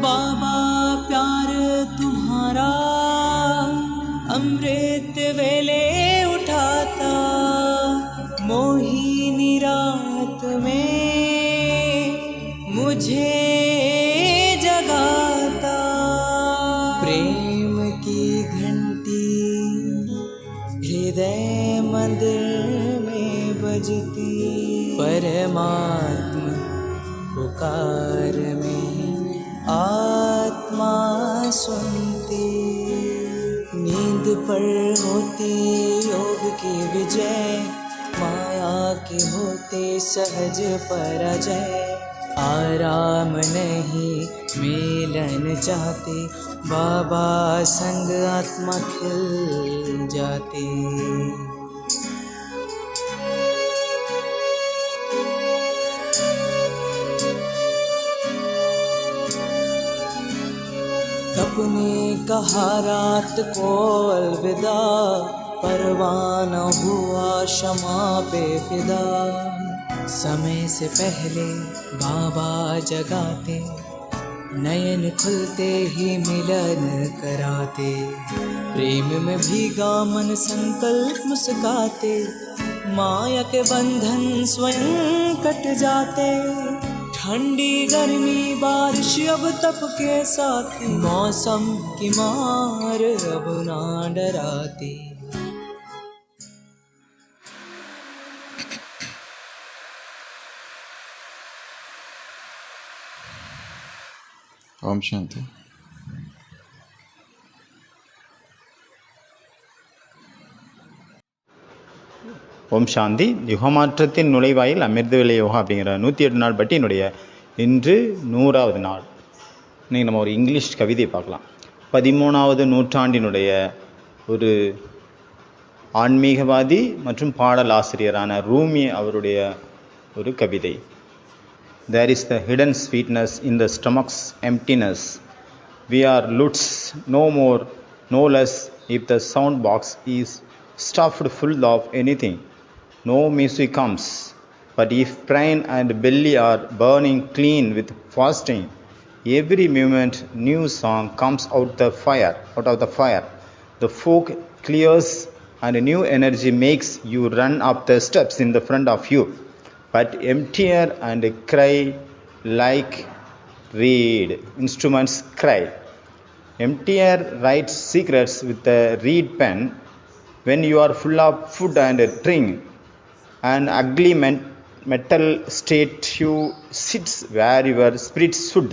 बाबा प्यार तुम्हारा अमृत वेले उठाता, मोहिनी रात में मुझे जगाता। प्रेम की घंटी हृदय मंदिर में बजती, परमात्मा पुकार में आत्मा सुनती। नींद पर होती योग की विजय, माया के होते सहज पराजय। आराम नहीं मिलन चाहते, बाबा संग आत्मा खिल जाती। अपने कहा रात को अलविदा, परवाना हुआ क्षमा पे फिदा। समय से पहले बाबा जगाते, नयन खुलते ही मिलन कराते। प्रेम में भीगा मन संकल्प मुस्काते, माया के बंधन स्वयं कट जाते। ठंडी गर्मी बारिश अब तप के साथी, मौसम की मार अब ना डराती। ஓம் சாந்தி. ஓம் சாந்தி. யுகமாற்றத்தின் நுழைவாயில் அமிர்தவேலை யோகா அப்படிங்கிற 108 நாள் பட்டியினுடைய இன்று 100வது நாள். இன்றைக்கி நம்ம ஒரு இங்கிலீஷ் கவிதை பார்க்கலாம். 13வது நூற்றாண்டினுடைய ஒரு ஆன்மீகவாதி மற்றும் பாடல் ஆசிரியரான ரூமி அவருடைய ஒரு கவிதை. There is the hidden sweetness in the stomach's emptiness. We are luts, no more, no less, if the sound box is stuffed full of anything. No music comes, but if brain and belly are burning clean with fasting, every moment new song comes out of the fire. The fog clears and new energy makes you run up the steps in the front of you, but emptier and cry like reed instruments cry. Emptier writes secrets with a reed pen. When you are full of food and drink, an ugly metal statue sits where your spirit should.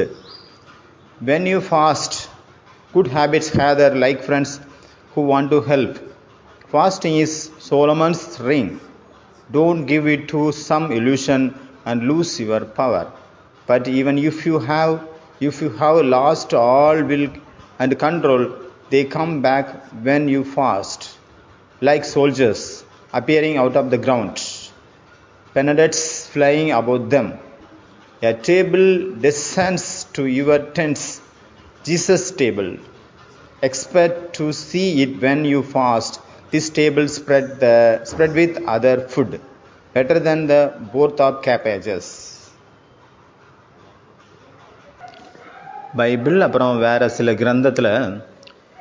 When you fast, good habits gather like friends who want to help. Fasting is Solomon's ring. Don't give it to some illusion and lose your power. But even if you have lost all will and control, they come back when you fast, like soldiers appearing out of the ground, penadets flying above them. A table descends to your tents, Jesus' table. Expect to see it when you fast. This table spread with other food, better than the both of cabbages. Bible அப்புறம் வேறு சில கிரந்தத்தில்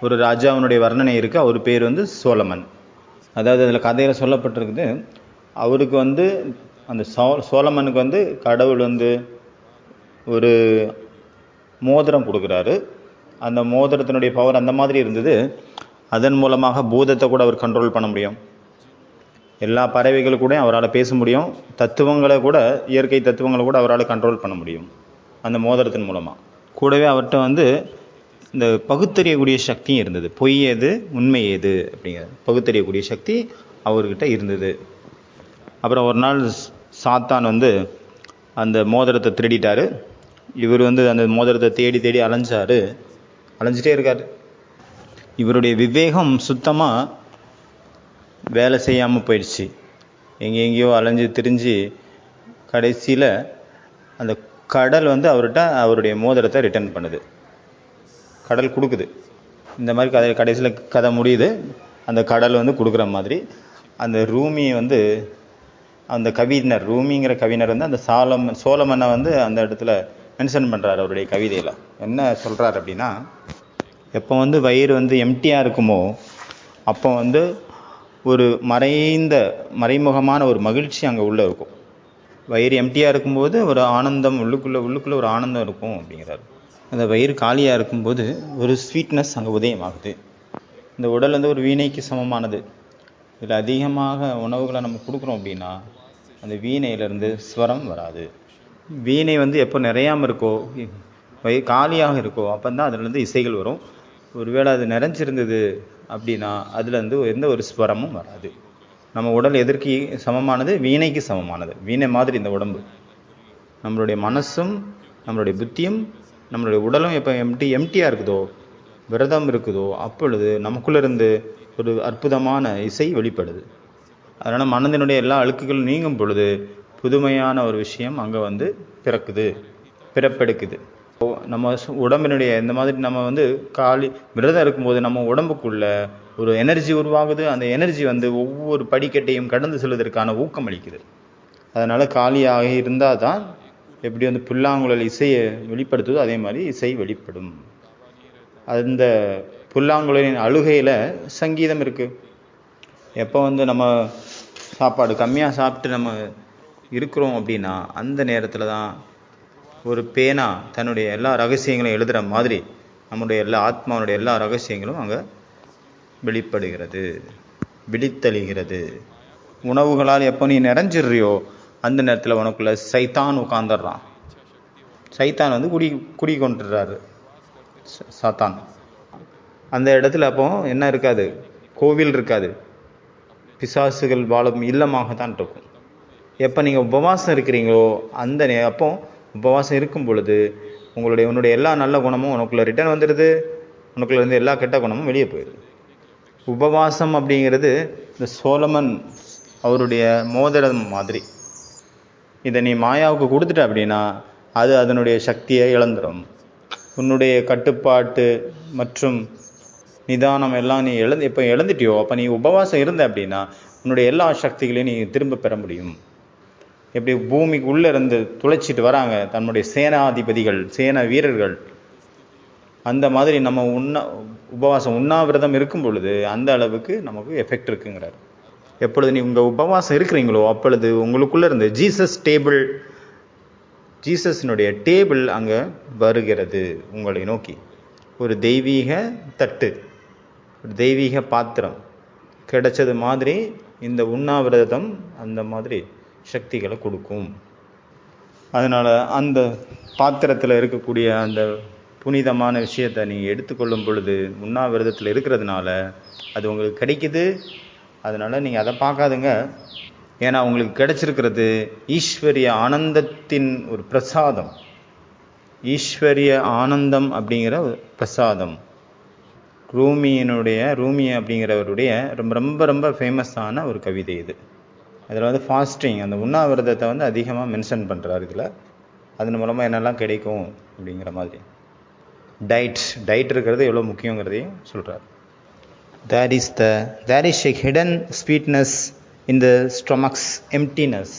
ஒரு ராஜாவினுடைய வர்ணனை இருக்குது. அவர் பேர் சோலமன். அதாவது அதில் கதையில் சொல்லப்பட்டிருக்குது, அவருக்கு அந்த சோலமனுக்கு கடவுள் ஒரு மோதிரம் கொடுக்குறாரு. அந்த மோதிரத்தினுடைய பவர் அந்த மாதிரி இருந்தது. அதன் மூலமாக பூதத்தை கூட அவர் கண்ட்ரோல் பண்ண முடியும். எல்லா பறவைகள் கூட அவரால் பேச முடியும். தத்துவங்களை கூட, இயற்கை தத்துவங்களை கூட அவரால் கண்ட்ரோல் பண்ண முடியும் அந்த மோதிரத்தின் மூலமாக. கூடவே அவர்கிட்ட இந்த பகுத்தறியக்கூடிய சக்தியும் இருந்தது. பொய் எது உண்மை எது அப்படிங்கிற பகுத்தறியக்கூடிய சக்தி அவர்கிட்ட இருந்தது. அப்புறம் ஒரு நாள் சாத்தான் அந்த மோதிரத்தை திருடிட்டார். இவர் அந்த மோதிரத்தை தேடி தேடி அலைஞ்சிட்டே இருக்கார். இவருடைய விவேகம் சுத்தமாக வேலை செய்யாமல் போயிடுச்சு. எங்கெங்கேயோ அலைஞ்சு திரிஞ்சு கடைசியில் அந்த கடல் அவருடைய மோதிரத்தை ரிட்டர்ன் பண்ணுது. கடல் கொடுக்குது. இந்த மாதிரி கடைசியில் கதை முடியுது. அந்த கடல் கொடுக்குற மாதிரி அந்த ரூமி அந்த கவிஞர் ரூமிங்கிற கவிஞர் வந்து அந்த சோலமனை வந்து அந்த இடத்துல மென்ஷன் பண்ணுறாரு அவருடைய கவிதையில். என்ன சொல்கிறார் அப்படின்னா, எப்போ வந்து வயிறு வந்து எம்டியாக இருக்குமோ அப்போ வந்து ஒரு மறைமுகமான ஒரு மகிழ்ச்சி அங்கே உள்ளே இருக்கும். வயிறு எம்டியாக இருக்கும்போது ஒரு ஆனந்தம் உள்ளுக்குள்ளே ஒரு ஆனந்தம் இருக்கும் அப்படிங்கிறார். அந்த வயிறு காலியாக இருக்கும்போது ஒரு ஸ்வீட்னஸ் அங்கே உதயமாகுது. இந்த உடல் வந்து ஒரு வீணைக்கு சமமானது. இதில் அதிகமாக உணவுகளை நம்ம கொடுக்குறோம் அப்படின்னா அந்த வீணையிலேருந்து ஸ்வரம் வராது. வீணை வந்து எப்போ நிறையாமல் இருக்கோ, காலியாக இருக்கோ, அப்போ தான் அதுலேருந்து இசைகள் வரும். ஒருவேளை அது நிறைஞ்சிருந்தது அப்படின்னா அதுலேருந்து எந்த ஒரு ஸ்வரமும் வராது. நம்ம உடல் எதற்கு சமமானது? வீணைக்கு சமமானது. வீணை மாதிரி இந்த உடம்பு. நம்மளுடைய மனசும் நம்மளுடைய புத்தியும் நம்மளுடைய உடலும் எப்போ எம்டியாக இருக்குதோ, விரதம் இருக்குதோ, அப்பொழுது நமக்குள்ளேருந்து ஒரு அற்புதமான இசை வெளிப்படுது. அதனால் மனதினுடைய எல்லா அழுக்குகளும் நீங்கும் பொழுது புதுமையான ஒரு விஷயம் அங்கே வந்து பிறப்பெடுக்குது. நம்ம உடம்பினுடைய இந்த மாதிரி நம்ம வந்து விரதம் இருக்கும்போது நம்ம உடம்புக்குள்ள ஒரு எனர்ஜி உருவாகுது. அந்த எனர்ஜி வந்து ஒவ்வொரு படிக்கட்டையும் கடந்து செல்வதற்கான ஊக்கம் அளிக்குது. அதனால் காலியாக இருந்தால் தான் எப்படி வந்து புல்லாங்குழல் இசையை வெளிப்படுத்துதோ அதே மாதிரி இசை வெளிப்படும். அந்த புல்லாங்குழலின் அழுகையில் சங்கீதம் இருக்குது. எப்போ வந்து நம்ம சாப்பாடு கம்மியாக சாப்பிட்டு நம்ம இருக்கிறோம் அப்படின்னா அந்த நேரத்தில் தான் ஒரு பேனா தன்னுடைய எல்லா ரகசியங்களையும் எழுதுகிற மாதிரி நம்முடைய எல்லா ஆத்மாவுடைய எல்லா ரகசியங்களும் அங்கே வெளிப்படுகிறது, விழித்தெழுகிறது. உணவுகளால் எப்போ நீ நிறைஞ்சிடுறியோ அந்த நேரத்தில் உனக்குள்ள சைத்தான் உட்காந்துடுறான். சைத்தான் வந்து குடி கொண்டுடுறாரு சாத்தான். அந்த இடத்துல அப்போ என்ன இருக்காது? கோவில் இருக்காது, பிசாசுகள் வாழும் இல்லமாகத்தான் இருக்கும். எப்போ நீங்கள் உபவாசம் இருக்கிறீங்களோ அந்த அப்போ உபவாசம் இருக்கும் பொழுது உன்னுடைய எல்லா நல்ல குணமும் உனக்குள்ளே ரிட்டர்ன் வந்துடுது. உனக்குள்ள இருந்து எல்லா கெட்ட குணமும் வெளியே போயிடுது. உபவாசம் அப்படிங்கிறது இந்த சோலமன் அவருடைய மோதிரம் மாதிரி. இதை நீ மாயாவுக்கு கொடுத்துட்ட அப்படின்னா அது அதனுடைய சக்தியை இழந்துடும். உன்னுடைய கட்டுப்பாட்டு மற்றும் நிதானம் எல்லாம் நீ இப்போ இழந்துட்டியோ, அப்போ நீ உபவாசம் இருந்த அப்படின்னா உன்னுடைய எல்லா சக்திகளையும் நீ திரும்ப பெற முடியும். எப்படி பூமிக்கு உள்ளே இருந்து துளைச்சிட்டு வராங்க தன்னுடைய சேனாதிபதிகள், சேனா வீரர்கள், அந்த மாதிரி நம்ம உபவாசம் உண்ணாவிரதம் இருக்கும் பொழுது அந்த அளவுக்கு நமக்கு எஃபெக்ட் இருக்குங்கிறார். எப்பொழுது நீ உங்கள் உபவாசம் இருக்கிறீங்களோ அப்பொழுது உங்களுக்குள்ளே இருந்து ஜீசஸினுடைய டேபிள் அங்கே வருகிறது உங்களை நோக்கி. ஒரு தெய்வீக தட்டு, ஒரு தெய்வீக பாத்திரம் கிடைச்சது மாதிரி இந்த உண்ணாவிரதம் அந்த மாதிரி சக்திகளை கொடுக்கும். அதனால் அந்த பாத்திரத்தில் இருக்கக்கூடிய அந்த புனிதமான விஷயத்தை நீங்கள் எடுத்துக்கொள்ளும் பொழுது உண்ணாவிரதத்தில் இருக்கிறதுனால அது உங்களுக்கு கிடைக்குது. அதனால் நீங்கள் அதை பார்க்காதுங்க. ஏன்னா உங்களுக்கு கிடைச்சிருக்கிறது ஈஸ்வரிய ஆனந்தத்தின் ஒரு பிரசாதம். ஈஸ்வரிய ஆனந்தம் அப்படிங்கிற பிரசாதம். ரூமி அப்படிங்கிறவருடைய ரொம்ப ரொம்ப ரொம்ப ஃபேமஸான ஒரு கவிதை இது. அதில் வந்து ஃபாஸ்டிங், அந்த உண்ணாவிரதத்தை வந்து அதிகமாக மென்ஷன் பண்ணுறாரு இதில். அதன் மூலமாக என்னெல்லாம் கிடைக்கும் அப்படிங்கிற மாதிரி டயட் இருக்கிறது எவ்வளோ முக்கியங்கிறதையும் சொல்கிறார். There is a hidden sweetness in the stomach's emptiness.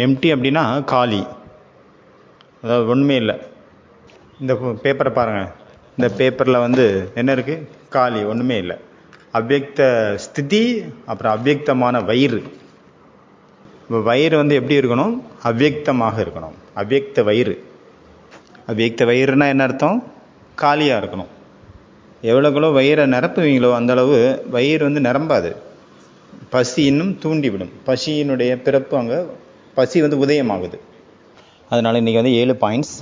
Empty அப்படின்னா காலி, அதாவது ஒன்றுமே இல்லை. இந்த பேப்பரை பாருங்கள், இந்த பேப்பரில் வந்து என்ன இருக்குது? காலி, ஒன்றுமே இல்லை. அவ்யக்த ஸ்திதி, அப்புறம் அவ்யக்தமான வயிறு. இப்போ வயிறு வந்து எப்படி இருக்கணும்? அவ்யக்தமாக இருக்கணும். அவ்யக்த வயிறுனா என்ன அர்த்தம்? காலியாக இருக்கணும். எவ்வளோக்களோ வயிறை நிரப்புவீங்களோ அந்தளவு வயிறு வந்து நிரம்பாது. பசி இன்னும் தூண்டிவிடும். பசியினுடைய பிறப்பு அங்கே பசி வந்து உதயமாகுது. அதனால் இன்றைக்கி வந்து 7 பாயிண்ட்ஸ்.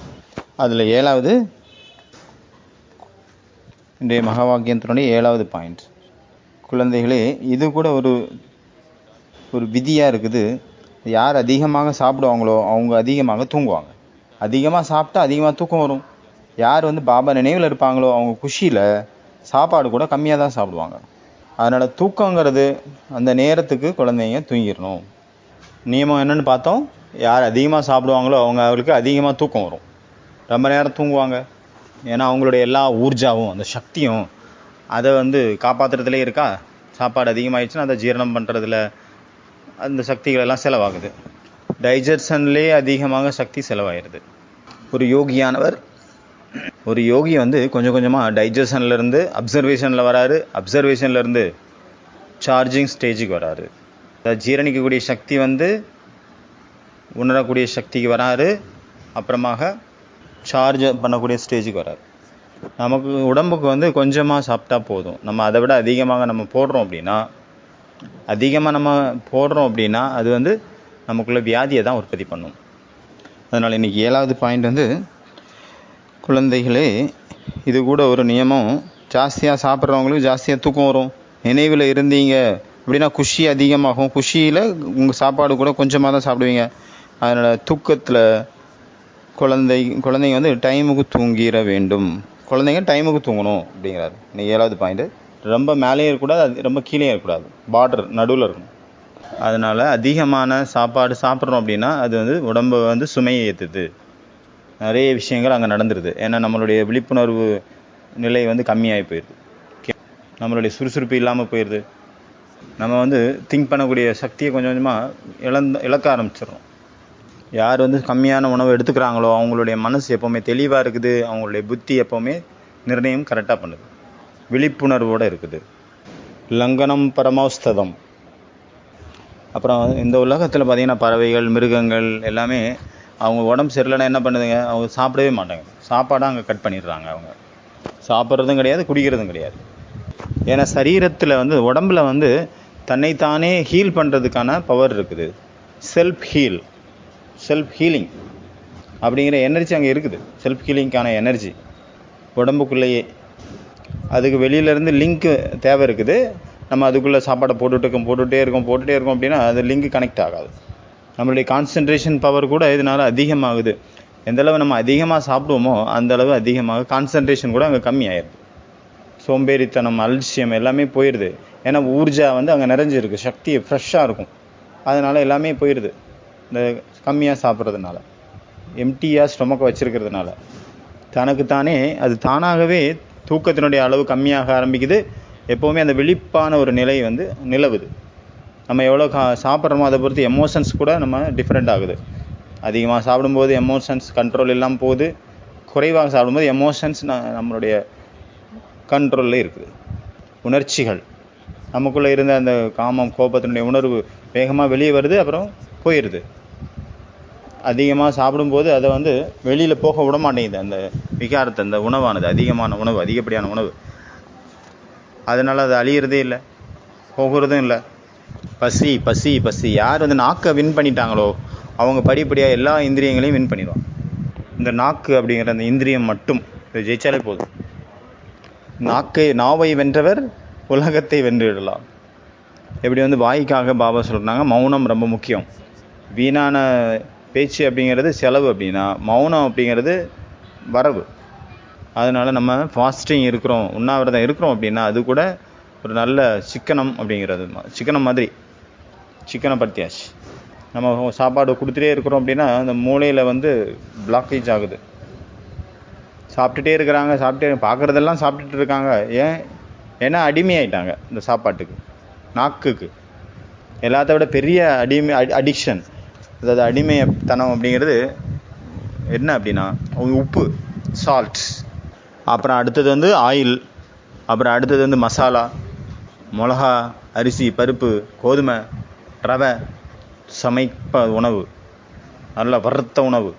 அதில் 7வது இன்றைய மகா வாக்கியத்தினுடைய 7வது பாயிண்ட். குழந்தைகளே, இது கூட ஒரு விதியாக இருக்குது. யார் அதிகமாக சாப்பிடுவாங்களோ அவங்க அதிகமாக தூங்குவாங்க. அதிகமாக சாப்பிட்டா அதிகமாக தூக்கம் வரும். யார் வந்து பாபா நினைவில் இருப்பாங்களோ அவங்க குஷியில் சாப்பாடு கூட கம்மியாக தான் சாப்பிடுவாங்க. அதனால் தூக்கங்கிறது அந்த நேரத்துக்கு குழந்தைங்க தூங்கிடணும். நியமம் என்னென்னு பார்த்தோம். யார் அதிகமாக சாப்பிடுவாங்களோ அவங்களுக்கு அதிகமாக தூக்கம் வரும். ரொம்ப நேரம் தூங்குவாங்க. ஏன்னா அவங்களுடைய எல்லா ஊர்ஜாவும் அந்த சக்தியும் அதை வந்து காப்பாற்றுறதுலே இருக்கா. சாப்பாடு அதிகமாகிடுச்சுன்னா அதை ஜீரணம் பண்ணுறதுல அந்த சக்திகள் எல்லாம் செலவாகுது. டைஜஷன்லேயே அதிகமாக சக்தி செலவாயிருது. ஒரு யோகி வந்து கொஞ்சம் கொஞ்சமாக டைஜஷன்லேருந்து அப்சர்வேஷனில் வராரு, அப்சர்வேஷன்லேருந்து சார்ஜிங் ஸ்டேஜுக்கு வராரு. ஜீரணிக்கக்கூடிய சக்தி வந்து உணரக்கூடிய சக்திக்கு வராரு, அப்புறமாக சார்ஜ் பண்ணக்கூடிய ஸ்டேஜுக்கு வராரு. நமக்கு உடம்புக்கு வந்து கொஞ்சமாக சாப்பிட்டா போதும். நம்ம அதை விட அதிகமாக நம்ம போடுறோம் அப்படின்னா அது வந்து நமக்குள்ள வியாதியை தான் உற்பத்தி பண்ணும். அதனால் இன்றைக்கி 7வது பாயிண்ட் வந்து, குழந்தைகளே, இது கூட ஒரு நியமம். ஜாஸ்தியாக சாப்பிட்றவங்களுக்கு ஜாஸ்தியாக தூக்கம் வரும். நினைவில் இருந்தீங்க அப்படின்னா குஷி அதிகமாகும். குஷியில் உங்கள் சாப்பாடு கூட கொஞ்சமாக தான் சாப்பிடுவீங்க. அதனால் தூக்கத்தில் குழந்தைங்க வந்து டைமுக்கு தூங்கிட வேண்டும். குழந்தைங்க டைமுக்கு தூங்கணும் அப்படிங்கிறாரு. இன்னைக்கு 7வது பாயிண்ட்டு. ரொம்ப மேலேயும் இருக்கக்கூடாது, அது ரொம்ப கீழே இருக்கக்கூடாது, பார்டர் நடுவில் இருக்கணும். அதனால் அதிகமான சாப்பாடு சாப்பிட்றோம் அப்படின்னா அது வந்து உடம்பை வந்து சுமையை ஏற்றுது. நிறைய விஷயங்கள் அங்கே நடந்துருது. ஏன்னா நம்மளுடைய விழிப்புணர்வு நிலை வந்து கம்மியாகி போயிடுது. நம்மளுடைய சுறுசுறுப்பு இல்லாமல் போயிடுது. நம்ம வந்து திங்க் பண்ணக்கூடிய சக்தியை கொஞ்சம் கொஞ்சமாக இழக்க ஆரம்பிச்சிடுறோம். யார் வந்து கம்மியான உணவு எடுத்துக்கிறாங்களோ அவங்களுடைய மனசு எப்போவுமே தெளிவாக இருக்குது. அவங்களுடைய புத்தி எப்போவுமே நிர்ணயம் கரெக்டாக பண்ணுது, விழிப்புணர்வோடு இருக்குது. லங்கனம் பரமௌஸ்ததம். அப்புறம் இந்த உலகத்தில் பார்த்திங்கன்னா பறவைகள், மிருகங்கள் எல்லாமே அவங்க உடம்பு சரியில்லைன்னா என்ன பண்ணுதுங்க, அவங்க சாப்பிடவே மாட்டாங்க. சாப்பாடாக அங்கே கட் பண்ணிடுறாங்க. அவங்க சாப்பிட்றதும் கிடையாது, குடிக்கிறதும் கிடையாது. ஏன்னா சரீரத்தில் வந்து உடம்புல வந்து தன்னைத்தானே ஹீல் பண்ணுறதுக்கான பவர் இருக்குது. செல்ஃப் ஹீலிங் அப்படிங்கிற எனர்ஜி அங்கே இருக்குது. செல்ஃப் ஹீலிங்க்கான எனர்ஜி உடம்புக்குள்ளேயே. அதுக்கு வெளியிலேருந்து லிங்க்கு தேவை இருக்குது. நம்ம அதுக்குள்ளே சாப்பாடை போட்டுகிட்டே இருக்கோம் அப்படின்னா அது லிங்க் கனெக்ட் ஆகாது. நம்மளுடைய கான்சன்ட்ரேஷன் பவர் கூட இதனால் அதிகமாகுது. எந்தளவு நம்ம அதிகமாக சாப்பிடுவோமோ அந்தளவு அதிகமாக கான்சன்ட்ரேஷன் கூட அங்கே கம்மியாயிருது. சோம்பேறித்தனம், அலட்சியம் எல்லாமே போயிடுது. ஏன்னா ஊர்ஜா வந்து அங்கே நிறைஞ்சிருக்கு, சக்தி ஃப்ரெஷ்ஷாக இருக்கும். அதனால் எல்லாமே போயிடுது. இந்த கம்மியாக சாப்பிட்றதுனால, எம்டியாக ஸ்டொமக்கை வச்சுருக்கிறதுனால தனக்குத்தானே அது தானாகவே தூக்கத்தினுடைய அளவு கம்மியாக ஆரம்பிக்குது. எப்போவுமே அந்த விழிப்பான ஒரு நிலை வந்து நிலவுது. நம்ம எவ்வளோ சாப்பிட்றோமோ அதை பொறுத்து எமோஷன்ஸ் கூட நம்ம டிஃப்ரெண்ட் ஆகுது. அதிகமாக சாப்பிடும்போது எமோஷன்ஸ் கண்ட்ரோல் இல்லாமல் போகுது. குறைவாக சாப்பிடும்போது எமோஷன்ஸ் நம்மளுடைய கண்ட்ரோலில் இருக்குது. உணர்ச்சிகள் நமக்குள்ளே இருந்த அந்த காமம், கோபத்தினுடைய உணர்வு வேகமாக வெளியே வருது, அப்புறம் போயிடுது. அதிகமாக சாப்பிடும்போது அதை வந்து வெளியில் போக விட மாட்டேங்குது. அந்த விகாரத்தை, அந்த உணவானது, அதிகப்படியான உணவு, அதனால் அது அழியிறதே இல்லை, போகிறதும் இல்லை. பசி யார் வந்து நாக்கை வின் பண்ணிட்டாங்களோ அவங்க படிப்படியாக எல்லா இந்திரியங்களையும் வின் பண்ணிடுவாங்க. இந்த நாக்கு அப்படிங்கிற அந்த இந்திரியம் மட்டும் ஜெயிச்சாலே போதும். நாவை வென்றவர் உலகத்தை வென்றுவிடலாம். எப்படி வந்து வாய்க்காக பாபா சொல்கிறாங்க, மௌனம் ரொம்ப முக்கியம். வீணான பேச்சு அப்படிங்கிறது செலவு அப்படின்னா மௌனம் அப்படிங்கிறது வரவு. அதனால் நம்ம ஃபாஸ்டிங் இருக்கிறோம், உண்ணாவிரதம் இருக்கிறோம் அப்படின்னா அது கூட ஒரு நல்ல சிக்கனம் அப்படிங்கிறது, சிக்கனம் மாதிரி சிக்கனப்படுத்தியாச்சு. நம்ம சாப்பாடு கொடுத்துட்டே இருக்கிறோம் அப்படின்னா அந்த மூளையில் வந்து பிளாக்கேஜ் ஆகுது. சாப்பிட்டுட்டே இருக்கிறாங்க, பார்க்குறதெல்லாம் சாப்பிட்டுட்டு இருக்காங்க. ஏன்னா அடிமையாயிட்டாங்க இந்த சாப்பாட்டுக்கு, நாக்குக்கு. எல்லாத்த விட பெரிய அடிக்ஷன், அதாவது அடிமைத்தனம் அப்படிங்கிறது என்ன அப்படின்னா உப்பு, சால்ட். அப்புறம் அடுத்தது வந்து ஆயில். அப்புறம் அடுத்தது வந்து மசாலா, மிளகா, அரிசி, பருப்பு, கோதுமை, ரவை, சமைப்ப உணவு, நல்ல வறுத்த உணவு,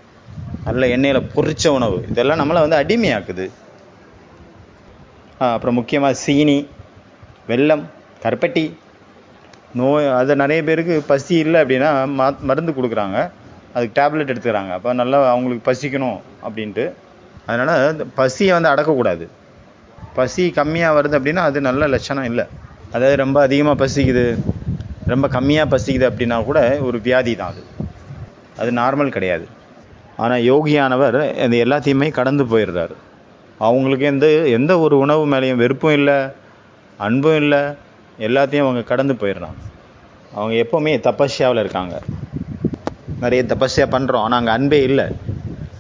நல்ல எண்ணெயில் பொரிச்ச உணவு, இதெல்லாம் நம்மளை வந்து அடிமையாக்குது. அப்புறம் முக்கியமாக சீனி, வெல்லம், கருப்பட்டி, நோய். அதை நிறைய பேருக்கு பசி இல்லை அப்படின்னா மருந்து கொடுக்குறாங்க, அதுக்கு டேப்லெட் எடுத்துக்கிறாங்க. அப்போ நல்லா அவங்களுக்கு பசிக்கணும் அப்படின்ட்டு. அதனால் பசியை வந்து அடக்கக்கூடாது. பசி கம்மியாக வருது அப்படின்னா அது நல்ல லட்சணம் இல்லை. அதாவது ரொம்ப அதிகமாக பசிக்குது, ரொம்ப கம்மியாக பசிக்குது அப்படின்னா கூட ஒரு வியாதி தான் அது நார்மல் கிடையாது. ஆனால் யோகியானவர் அது எல்லாத்தையுமே கடந்து போயிடுறாரு. அவங்களுக்கு எந்த ஒரு உணவு மேலேயும் வெறுப்பும் இல்லை, அன்பும் இல்லை, எல்லாத்தையும் அவங்க கடந்து போயிடுறாங்க. அவங்க எப்போவுமே தபஸ்யாவில் இருக்காங்க. நிறைய தபஸ்யா பண்ணுறோம், ஆனால் அங்கே அன்பே இல்லை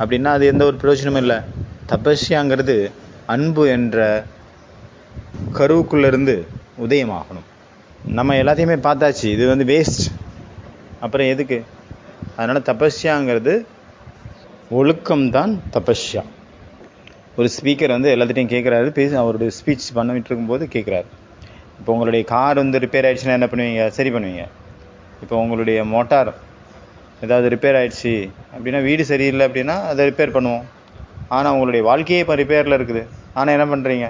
அப்படின்னா அது எந்த ஒரு பிரயோஜனமும் இல்லை. தபஸ்யாங்கிறது அன்பு என்ற கருவுக்குள்ளேருந்து உதயமாகணும். நம்ம எல்லாத்தையுமே பார்த்தாச்சு, இது வந்து வேஸ்ட், அப்புறம் எதுக்கு? அதனால் தபஸ்யாங்கிறது ஒழுக்கம்தான் தபஸ்யா. ஒரு ஸ்பீக்கர் வந்து எல்லாத்திட்டையும் கேட்குறாரு, அவருடைய ஸ்பீச் பண்ணிட்டு இருக்கும்போது கேட்குறாரு. இப்போ உங்களுடைய கார் வந்து ரிப்பேர் ஆகிடுச்சுன்னா என்ன பண்ணுவீங்க? சரி பண்ணுவீங்க. இப்போ உங்களுடைய மோட்டார் ஏதாவது ரிப்பேர் ஆகிடுச்சு அப்படின்னா, வீடு சரியில்லை அப்படின்னா அதை ரிப்பேர் பண்ணுவோம். ஆனால் உங்களுடைய வாழ்க்கையே இப்போ ரிப்பேரில் இருக்குது. ஆனால் என்ன பண்ணுறீங்க?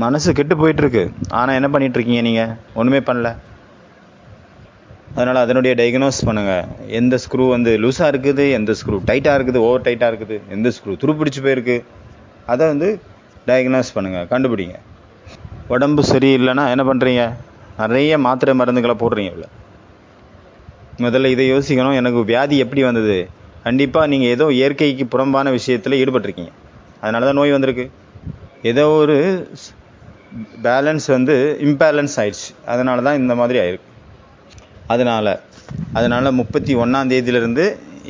மனசு கெட்டு போயிட்டுருக்கு. ஆனால் என்ன பண்ணிகிட்ருக்கீங்க? நீங்கள் ஒன்றுமே பண்ணல. அதனால் அதனுடைய டயக்னோஸ் பண்ணுங்கள். எந்த ஸ்க்ரூ வந்து லூஸாக இருக்குது, எந்த ஸ்க்ரூ டைட்டாக இருக்குது, ஓவர் டைட்டாக இருக்குது, எந்த ஸ்க்ரூ துருப்பிடிச்சு போயிருக்கு, அதை வந்து டயக்னோஸ் பண்ணுங்கள், கண்டுபிடிங்க. உடம்பு சரியில்லைன்னா என்ன பண்ணுறீங்க? நிறைய மாத்திரை மருந்துகளை போடுறீங்க. இல்லை, முதல்ல இதை யோசிக்கணும். எனக்கு வியாதி எப்படி வந்தது? கண்டிப்பாக நீங்கள் ஏதோ இயற்கைக்கு புறம்பான விஷயத்தில் ஈடுபட்டிருக்கீங்க. அதனால தான் நோய் வந்திருக்கு. ஏதோ ஒரு பேலன்ஸ் வந்து இம்பேலன்ஸ் ஆயிடுச்சு. அதனால தான் இந்த மாதிரி ஆயிருக்கு. அதனால் 31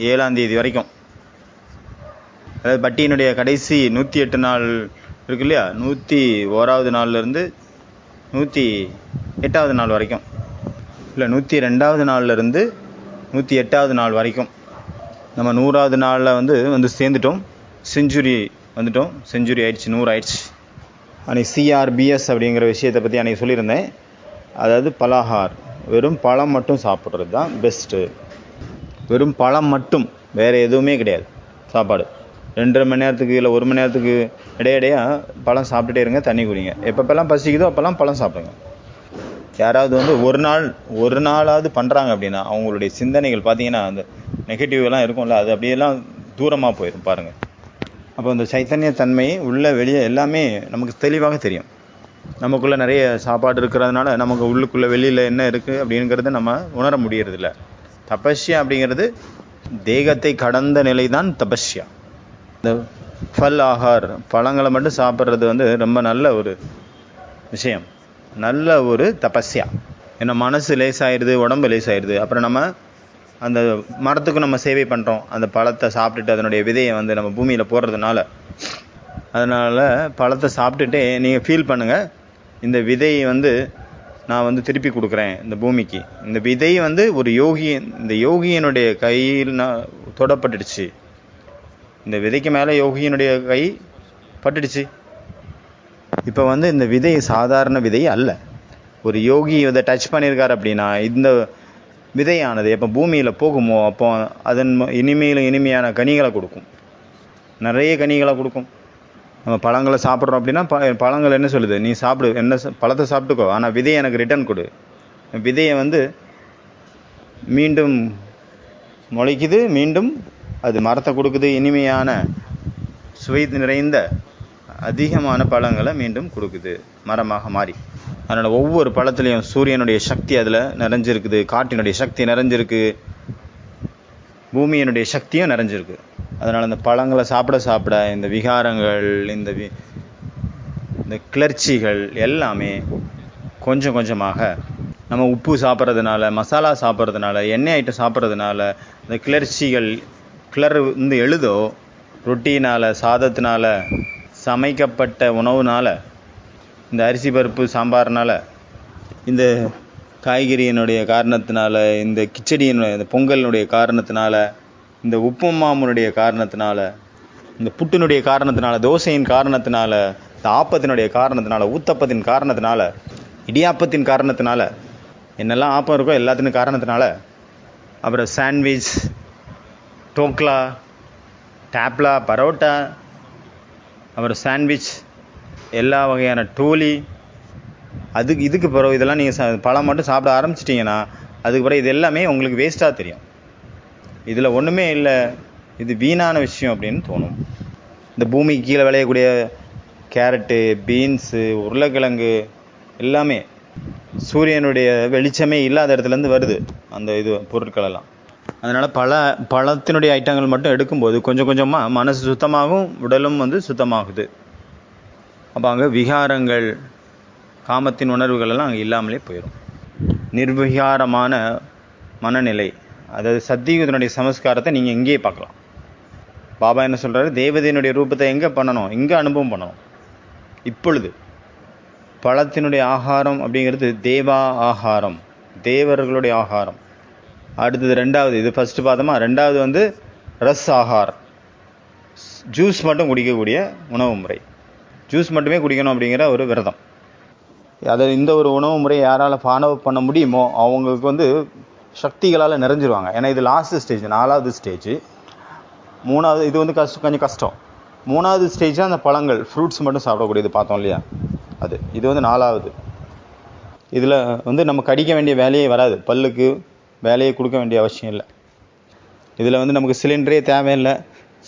7 வரைக்கும், அதாவது பட்டியினுடைய கடைசி 108 நாள் இருக்கு இல்லையா, 101வது நாள்லேருந்து 108வது நாள் வரைக்கும், இல்லை 102வது நாள்லேருந்து 108வது நாள் வரைக்கும் நம்ம 100வது நாளில் வந்து சேர்ந்துட்டோம். செஞ்சுரி ஆயிடுச்சு, 100 ஆயிடுச்சு. அன்றைக்கி சிஆர்பிஎஸ் அப்படிங்கிற விஷயத்தை பற்றி அன்றைக்கி சொல்லியிருந்தேன். அதாவது பலஹார், வெறும் பழம் மட்டும் சாப்பிட்றது தான் பெஸ்ட்டு. வெறும் பழம் மட்டும், வேறு எதுவுமே கிடையாது சாப்பாடு. 2.5 மணி நேரத்துக்கு இல்லை 1 மணி நேரத்துக்கு இடையிடையாக பழம் சாப்பிட்டுட்டே இருங்க, தண்ணி குடிங்க. எப்பப்பெல்லாம் பசிக்குதோ அப்போல்லாம் பழம் சாப்பிடுங்க. யாராவது வந்து ஒரு நாளாவது பண்ணுறாங்க அப்படின்னா அவங்களுடைய சிந்தனைகள் பார்த்திங்கன்னா அந்த நெகட்டிவ் எல்லாம் இருக்கும்ல, அது அப்படியெல்லாம் தூரமாக போயிடும் பாருங்கள். அப்போ அந்த சைத்தன்யத்தன்மை உள்ள வெளியே எல்லாமே நமக்கு தெளிவாக தெரியும். நமக்குள்ளே நிறைய சாப்பாடு இருக்கிறதுனால நமக்கு உள்ளுக்குள்ளே வெளியில் என்ன இருக்குது அப்படிங்கிறத நம்ம உணர முடியறதில்ல. தபஸ்யா அப்படிங்கிறது தேகத்தை கடந்த நிலை தான் தபஸ்யா. இந்த ஃபல் ஆகார், பழங்களை மட்டும் சாப்பிட்றது வந்து ரொம்ப நல்ல ஒரு விஷயம், நல்ல ஒரு தபஸ்யா. ஏன்னா மனசு லேசாயிடுது, உடம்பு லேசாயிடுது. அப்புறம் நம்ம அந்த மரத்துக்கும் நம்ம சேவை பண்ணுறோம். அந்த பழத்தை சாப்பிட்டுட்டு அதனுடைய விதையை வந்து நம்ம பூமியில் போடுறதுனால, அதனால் பழத்தை சாப்பிட்டுட்டே நீங்கள் ஃபீல் பண்ணுங்கள், இந்த விதையை வந்து நான் வந்து திருப்பி கொடுக்குறேன் இந்த பூமிக்கு. இந்த விதை வந்து ஒரு இந்த யோகியினுடைய கையில் தொடப்பட்டுடுச்சு. இந்த விதைக்கு மேலே யோகியினுடைய கை பட்டுடுச்சு. இப்போ வந்து இந்த விதை சாதாரண விதை அல்ல. ஒரு யோகி இதை டச் பண்ணியிருக்கார் அப்படின்னா இந்த விதையானது எப்போ பூமியில் போகுமோ அப்போ அதன் இனிமையான கனிகளை கொடுக்கும், நிறைய கனிகளை கொடுக்கும். நம்ம பழங்களை சாப்பிட்றோம் அப்படின்னா பழங்கள் என்ன சொல்லுது? நீ சாப்பிடு, என்ன பழத்தை சாப்பிட்டுக்கோ, ஆனால் விதையை எனக்கு ரிட்டர்ன் கொடு. விதையை வந்து மீண்டும் முளைக்குது, மீண்டும் அது மரத்தை கொடுக்குது, இனிமையான சுவை நிறைந்த அதிகமான பழங்களை மீண்டும் கொடுக்குது மரமாக மாறி. அதனால் ஒவ்வொரு பழத்துலேயும் சூரியனுடைய சக்தி அதில் நிறைஞ்சிருக்குது, காற்றினுடைய சக்தி நிறைஞ்சிருக்கு, பூமியினுடைய சக்தியும் நிறைஞ்சிருக்கு. அதனால் அந்த பழங்களை சாப்பிட இந்த விகாரங்கள், இந்த கிளர்ச்சிகள் எல்லாமே கொஞ்சம் கொஞ்சமாக, நம்ம உப்பு சாப்பிட்றதுனால, மசாலா சாப்பிட்றதுனால, எண்ணெய் ஐட்டம் சாப்பிட்றதுனால இந்த கிளர்ச்சிகள் வந்து எழுதோ, ரொட்டினால், சாதத்தினால, சமைக்கப்பட்ட உணவுனால், இந்த அரிசி பருப்பு சாம்பார்னால், இந்த காய்கறியினுடைய காரணத்தினால, இந்த கிச்சடியினுடைய இந்த பொங்கலினுடைய காரணத்தினால, இந்த உப்புமாமுனுடைய காரணத்தினால, இந்த புட்டினுடைய காரணத்தினால, தோசையின் காரணத்தினால, இந்த ஆப்பத்தினுடைய காரணத்தினால, ஊத்தப்பத்தின் காரணத்தினால, இடியாப்பத்தின் காரணத்தினால, என்னெல்லாம் ஆப்பம் இருக்கோ எல்லாத்தின் காரணத்தினால, அப்புறம் சாண்ட்விச், டோக்லா, டேப்லா, பரோட்டா, அப்புறம் சாண்ட்விச், எல்லா வகையான டோலி, இதுக்கு பிறகு இதெல்லாம் நீங்கள் பழம் மட்டும் சாப்பிட ஆரம்பிச்சிட்டிங்கன்னா அதுக்கு பிறகு இது எல்லாமே உங்களுக்கு வேஸ்ட்டாக தெரியும். இதில் ஒன்றுமே இல்லை, இது வீணான விஷயம் அப்படின்னு தோணும். இந்த பூமிக்கு கீழே விளையக்கூடிய கேரட்டு, பீன்ஸு, உருளைக்கிழங்கு எல்லாமே சூரியனுடைய வெளிச்சமே இல்லாத இடத்துலேருந்து வருது அந்த பொருட்களெல்லாம். அதனால் பழத்தினுடைய ஐட்டங்கள் மட்டும் எடுக்கும்போது கொஞ்சம் கொஞ்சமாக மனசு சுத்தமாகும், உடலும் வந்து சுத்தமாகுது. அப்போ அங்கே விகாரங்கள், காமத்தின் உணர்வுகள் எல்லாம் அங்கே இல்லாமலே போயிடும். நிர்விகாரமான மனநிலை, அதாவது சத்தியுகத்தினுடைய சமஸ்காரத்தை நீங்கள் இங்கேயே பார்க்கலாம். பாபா என்ன சொல்கிறாரு? தேவதையினுடைய ரூபத்தை எங்கே பண்ணணும்? இங்கே அனுபவம் பண்ணணும். இப்பொழுது பழத்தினுடைய ஆகாரம் அப்படிங்கிறது தேவா ஆகாரம், தேவர்களுடைய ஆகாரம். அடுத்தது ரெண்டாவது, இது ஃபஸ்ட்டு பார்த்தோமா, ரெண்டாவது வந்து ரஸ் ஆகார், ஜூஸ் மட்டும் குடிக்கக்கூடிய உணவு முறை. ஜூஸ் மட்டுமே குடிக்கணும் அப்படிங்கிற ஒரு விரதம். அதை இந்த ஒரு உணவு முறை யாரால் ஃபாலோ பண்ண முடியுமோ அவங்களுக்கு வந்து சக்திகளால் நிறைஞ்சிருவாங்க. ஏன்னா இது லாஸ்ட்டு ஸ்டேஜ், 4வது ஸ்டேஜ். 3வது இது வந்து கொஞ்சம் கஷ்டம். 3வது ஸ்டேஜ் அந்த பழங்கள், ஃப்ரூட்ஸ் மட்டும் சாப்பிடக்கூடியது பார்த்தோம் இல்லையா, அது. இது வந்து 4வது. இதில் வந்து நம்ம கடிக்க வேண்டிய வேலையே வராது, பல்லுக்கு வேலையை கொடுக்க வேண்டிய அவசியம் இல்லை. இதில் வந்து நமக்கு சிலிண்டரே தேவையில்லை.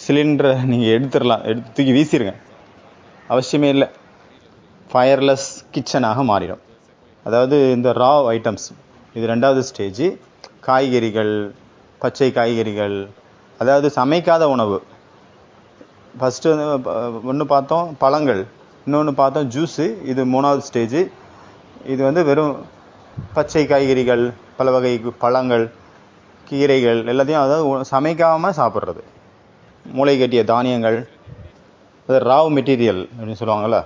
சிலிண்டரை நீங்கள் எடுத்துடலாம், எடுத்து தூக்கி வீசிடுங்க, அவசியமே இல்லை. ஃபயர்லெஸ் கிச்சனாக மாறிடும். அதாவது இந்த ரா ஐட்டம்ஸ், இது 2வது ஸ்டேஜ். காய்கறிகள், பச்சை காய்கறிகள், அதாவது சமைக்காத உணவு. ஃபஸ்ட்டு வந்து ஒன்று பார்த்தோம் பழங்கள், இன்னொன்று பார்த்தோம் ஜூஸு. இது 3வது ஸ்டேஜ். இது வந்து வெறும் பச்சை காய்கறிகள், பல வகை பழங்கள், கீரைகள் எல்லாத்தையும் அதாவது சமைக்காமல் சாப்பிட்றது. மூளை கட்டிய தானியங்கள், அது ராவ் மெட்டீரியல் அப்படின்னு சொல்லுவாங்கள்ல.